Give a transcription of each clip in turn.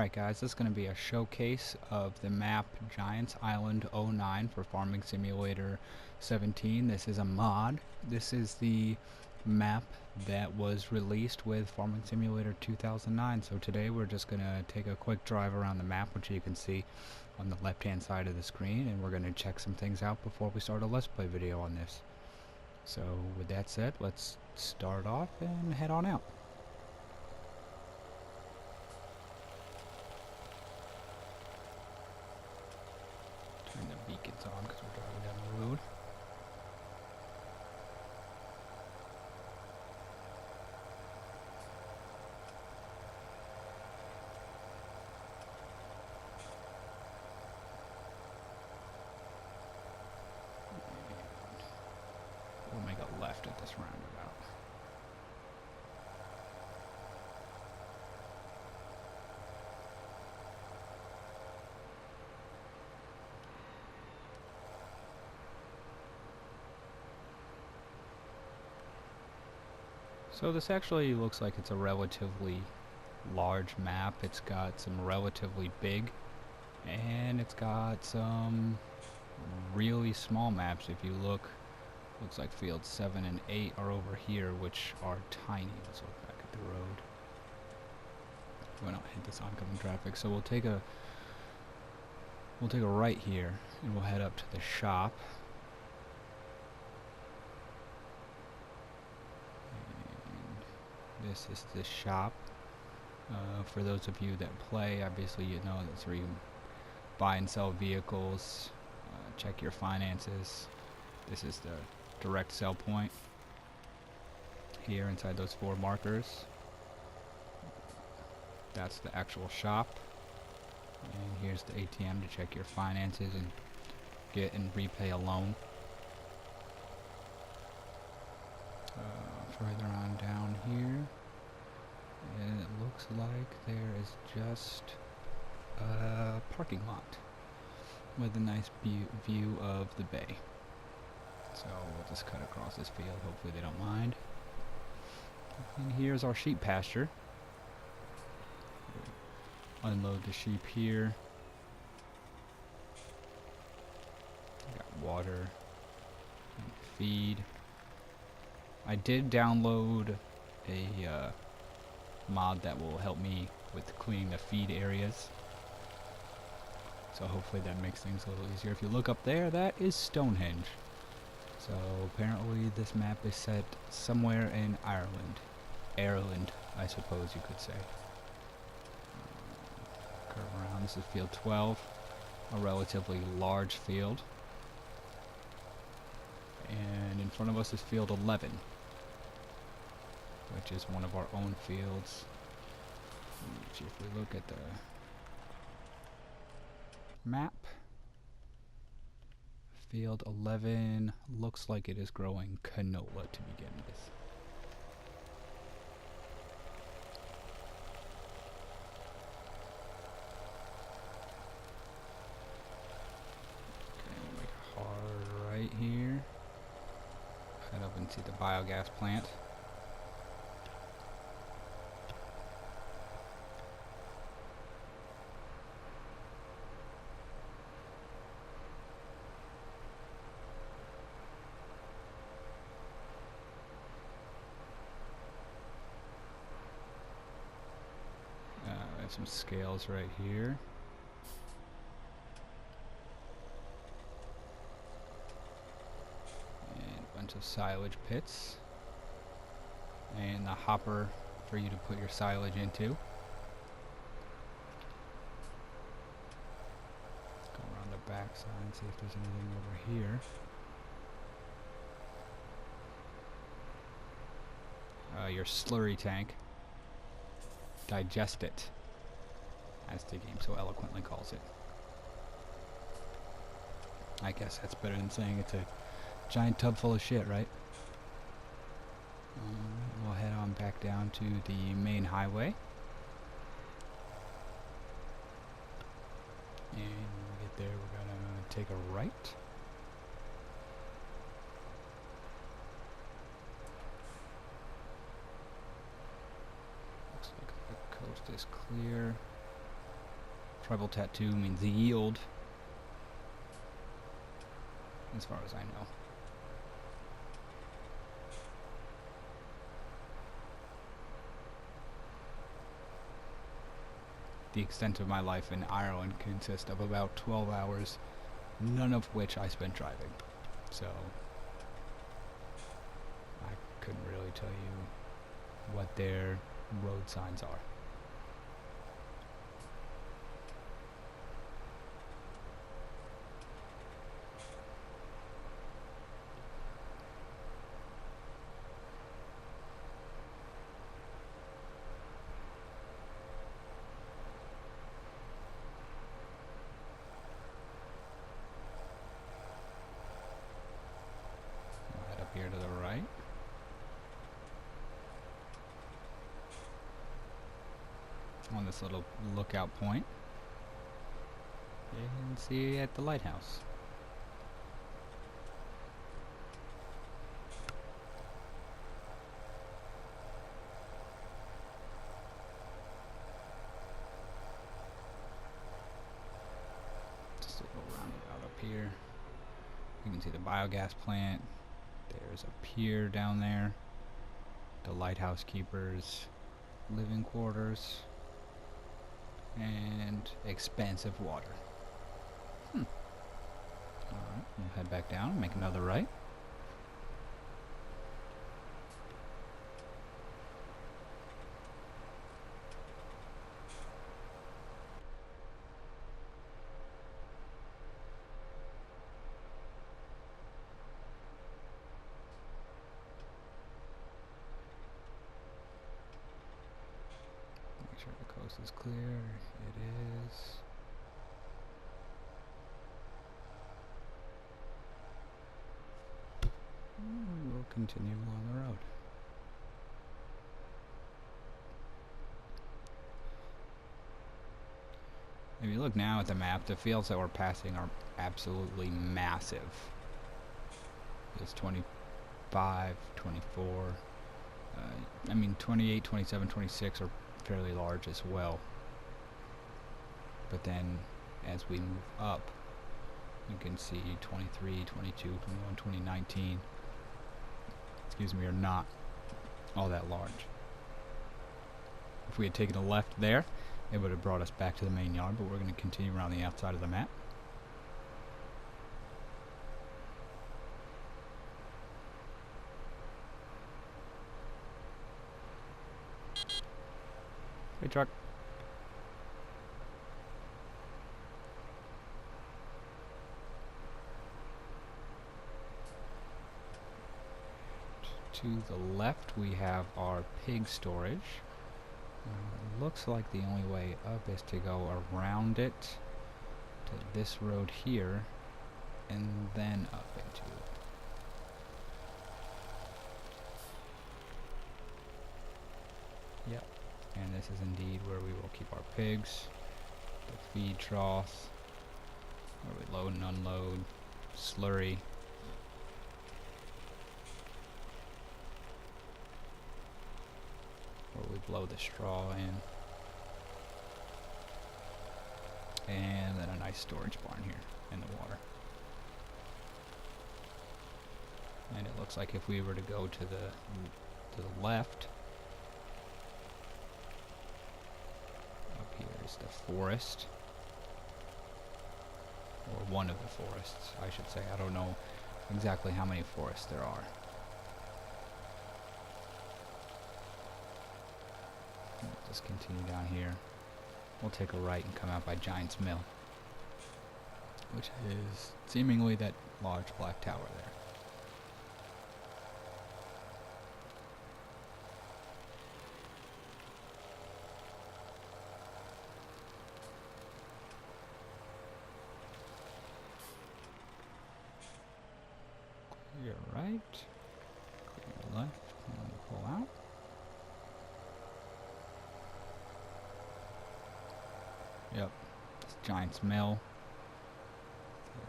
Alright guys, this is going to be a showcase of the map Giants Island 09 for Farming Simulator 17. This is a mod. This is the map that was released with Farming Simulator 2009. So today we're just going to take a quick drive around the map, which you can see on the left hand side of the screen, and we're going to check some things out before we start a Let's Play video on this. So with that said, let's start off and head on out. Turn the beacons on because we're driving down the road. And we'll make a left at this roundabout. So this actually looks like it's a relatively large map. It's got some relatively big, and it's got some really small maps. If you look, looks like fields 7 and 8 are over here, which are tiny. Let's look back at the road. We don't hit this oncoming traffic, so we'll take a right here, and we'll head up to the shop. This is the shop. For those of you that play, obviously you know that's where you buy and sell vehicles, check your finances. This is the direct sell point here inside those 4 markers. That's the actual shop. And here's the ATM to check your finances and get and repay a loan. Further on down here, and it looks like there is just a parking lot with a nice view of the bay. So we'll just cut across this field, hopefully they don't mind. And here's our sheep pasture. Unload the sheep here. Got water and feed. I did download a mod that will help me with cleaning the feed areas. So hopefully that makes things a little easier. If you look up there, that is Stonehenge. So apparently this map is set somewhere in Ireland. Ireland, I suppose you could say. Curve around. This is field 12, a relatively large field. And in front of us is field 11, which is one of our own fields. If we look at the map, field 11 looks like it is growing canola to begin with. Okay, we'll make a hard right here. Head up and see the biogas plant. We have some scales right here. Of silage pits and the hopper for you to put your silage into. Go around the back side and see if there's anything over here. Your slurry tank. Digest it, as the game so eloquently calls it. I guess that's better than saying it's a giant tub full of shit, right? We'll head on back down to the main highway. And when we get there, we're gonna take a right. Looks like the coast is clear. Tribal tattoo means yield, as far as I know. The extent of my life in Ireland consists of about 12 hours, none of which I spent driving. So I couldn't really tell you what their road signs are. Head up here to the right. On this little lookout point. And see at the lighthouse. Just a little roundabout up here. You can see the biogas plant. There's a pier down there. The lighthouse keepers' living quarters. And expansive water. Alright, we'll head back down and make another right. Make sure the coast is clear. It is. And we'll continue along the road. If you look now at the map, the fields that we're passing are absolutely massive. It's 25, 24, I mean 28, 27, 26 are fairly large as well. But then as we move up, you can see 23, 22, 21, 2019, excuse me, are not all that large. If we had taken a left there, it would have brought us back to the main yard, but we're going to continue around the outside of the map. Hey, truck. To the left, we have our pig storage. Looks like the only way up is to go around it to this road here and then up into it. Yep, and this is indeed where we will keep our pigs, the feed troughs, where we load and unload, slurry. Where we blow the straw in. And then a nice storage barn here in the water. And it looks like if we were to go to the left, up here is the forest. Or one of the forests, I should say. I don't know exactly how many forests there are. Just continue down here. We'll take a right and come out by Giant's Mill, which is seemingly that large black tower there. Clear right, clear left, and pull out. Yep, it's Giant's Mill.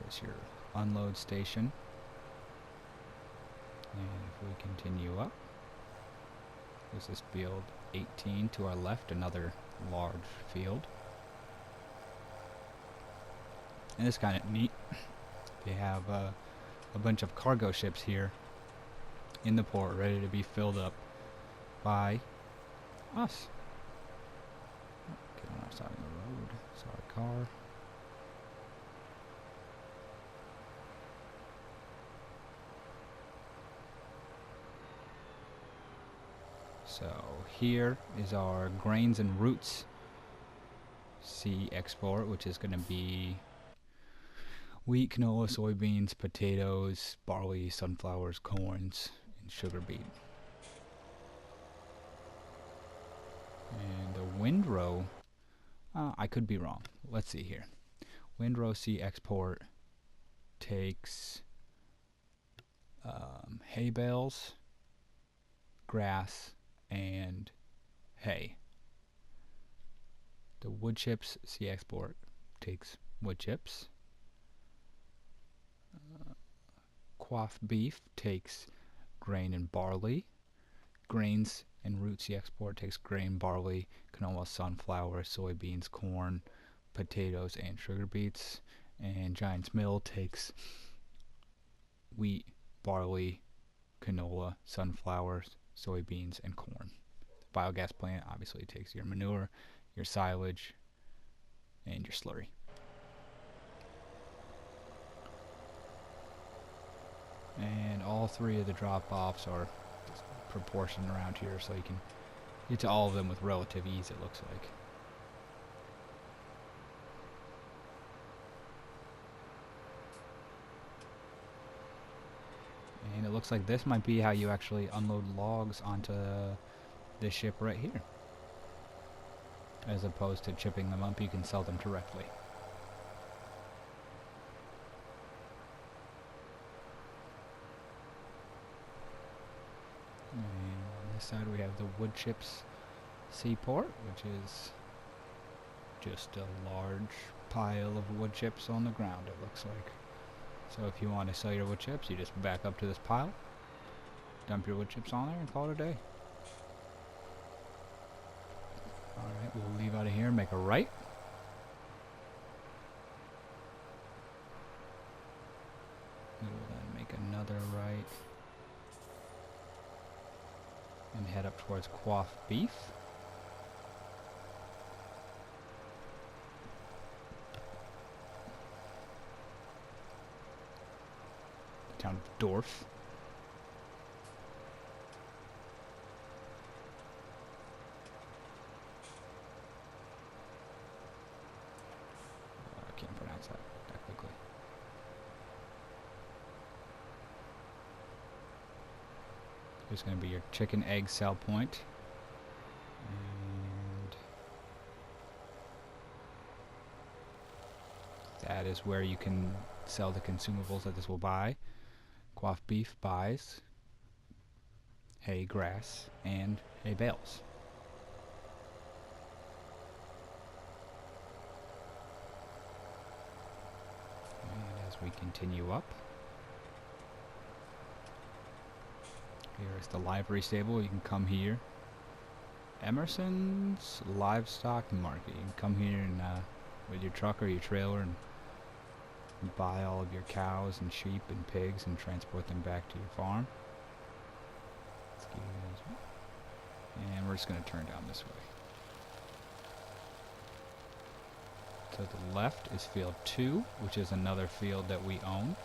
There's your unload station. And if we continue up, there's this field 18 to our left, another large field. And it's kind of neat. They have a bunch of cargo ships here in the port ready to be filled up by us. Get on our side of the road. Sorry, car. So here is our grains and roots sea export, which is going to be wheat, canola, soybeans, potatoes, barley, sunflowers, corns, and sugar beet. And the windrow, I could be wrong. Let's see here. Windrow sea export takes hay bales, grass, and hay. The wood chips sea export takes wood chips. Quaff beef takes grain and barley. Grains and root sea export takes grain, barley, canola, sunflower, soybeans, corn, potatoes, and sugar beets. And Giant's Mill takes wheat, barley, canola, sunflowers, soybeans, and corn. The biogas plant obviously takes your manure, your silage, and your slurry. And all three of the drop-offs are proportioned around here, so you can get to all of them with relative ease, it looks like. And it looks like this might be how you actually unload logs onto this ship right here. As opposed to chipping them up, you can sell them directly. And on this side we have the wood chips seaport, which is just a large pile of wood chips on the ground, it looks like. So if you want to sell your wood chips, you just back up to this pile, dump your wood chips on there, and call it a day. Alright, we'll leave out of here and make a right. We will then make another right and head up towards Quaff Beef. The town of Dorf. I can't pronounce that quickly. Here's going to be your chicken egg sell point. And that is where you can sell the consumables that this will buy. Quaff Beef buys hay, grass, and hay bales. And as we continue up, here is the livery stable. You can come here. Emerson's Livestock Market. You can come here and with your truck or your trailer and buy all of your cows and sheep and pigs and transport them back to your farm. And we're just going to turn down this way. To the left is field 2, which is another field that we own.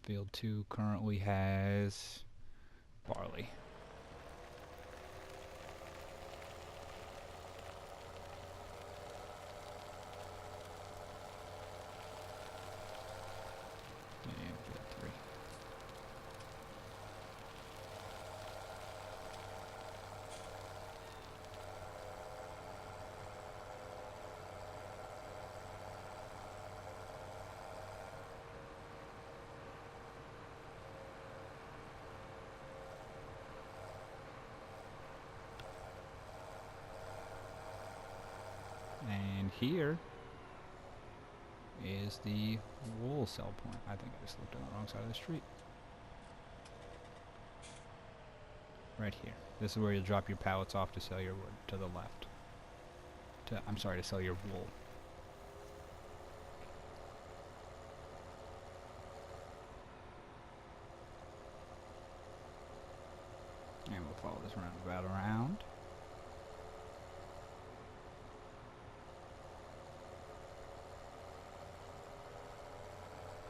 Field 2 currently has barley. And field 3. And here is the wool sell point. I think I just looked on the wrong side of the street. Right here. This is where you'll drop your pallets off to sell your wood. To the left. I'm sorry, to sell your wool. follow this roundabout around.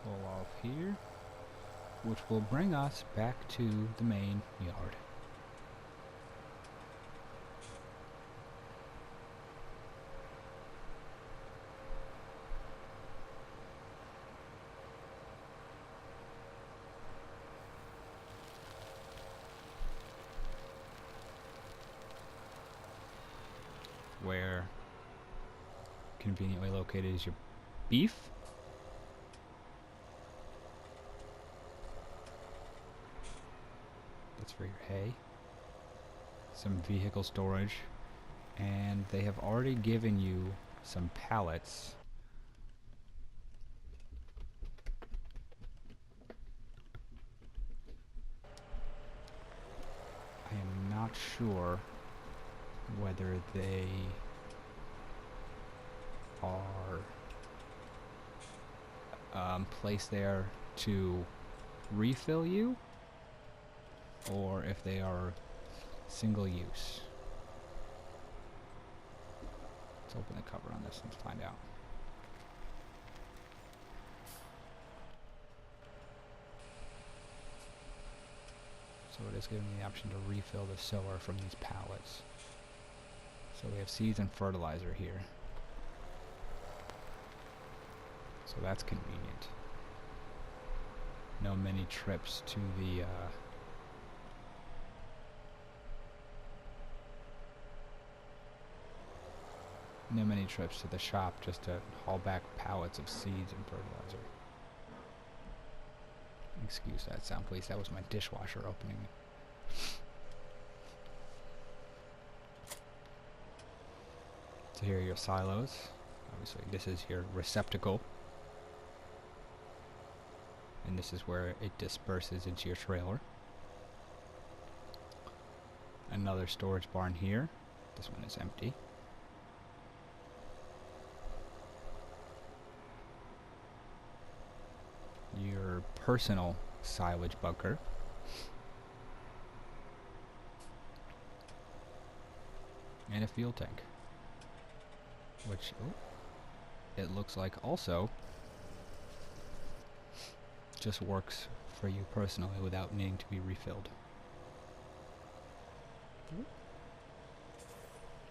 Pull off here, which will bring us back to the main yard. Where conveniently located is your beef. That's for your hay. Some vehicle storage. And they have already given you some pallets. I am not sure whether they are placed there to refill you, or if they are single use. Let's open the cover on this and find out. So it is giving me the option to refill the sower from these pallets. So we have seeds and fertilizer here. So that's convenient. No many trips to the shop just to haul back pallets of seeds and fertilizer. Excuse that sound, please. That was my dishwasher opening. So here are your silos. Obviously, this is your receptacle. And this is where it disperses into your trailer. Another storage barn here. This one is empty. Your personal silage bunker. And a fuel tank. Which, it looks like also just works for you personally without needing to be refilled.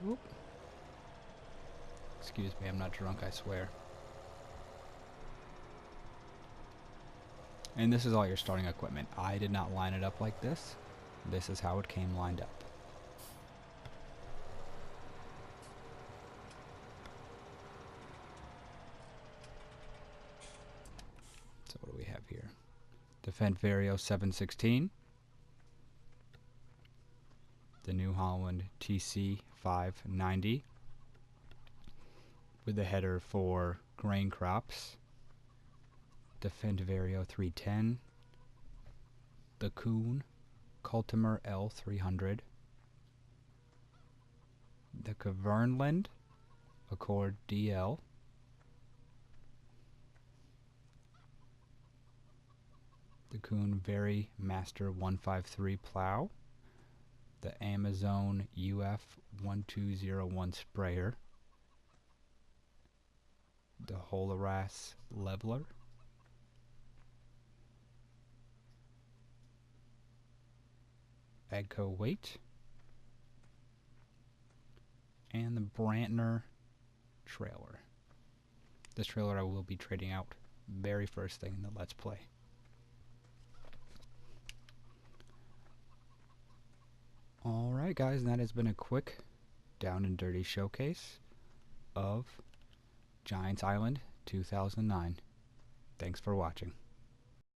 Oop. Excuse me, I'm not drunk, I swear. And this is all your starting equipment. I did not line it up like this. This is how it came lined up. So what do we have here? The Fendt Vario 716. The New Holland TC 590. With the header for grain crops. The Fendt Vario 310. The Kuhn Kultimer L300. The Kverneland Accord DL. The Kuhn Very Master 153 plow. The Amazon UF 1201 sprayer. The Holaras leveler. AGCO weight, and the Brantner trailer. This trailer I will be trading out very first thing in the Let's Play. Alright guys, and that has been a quick down and dirty showcase of Giants Island 2009. Thanks for watching.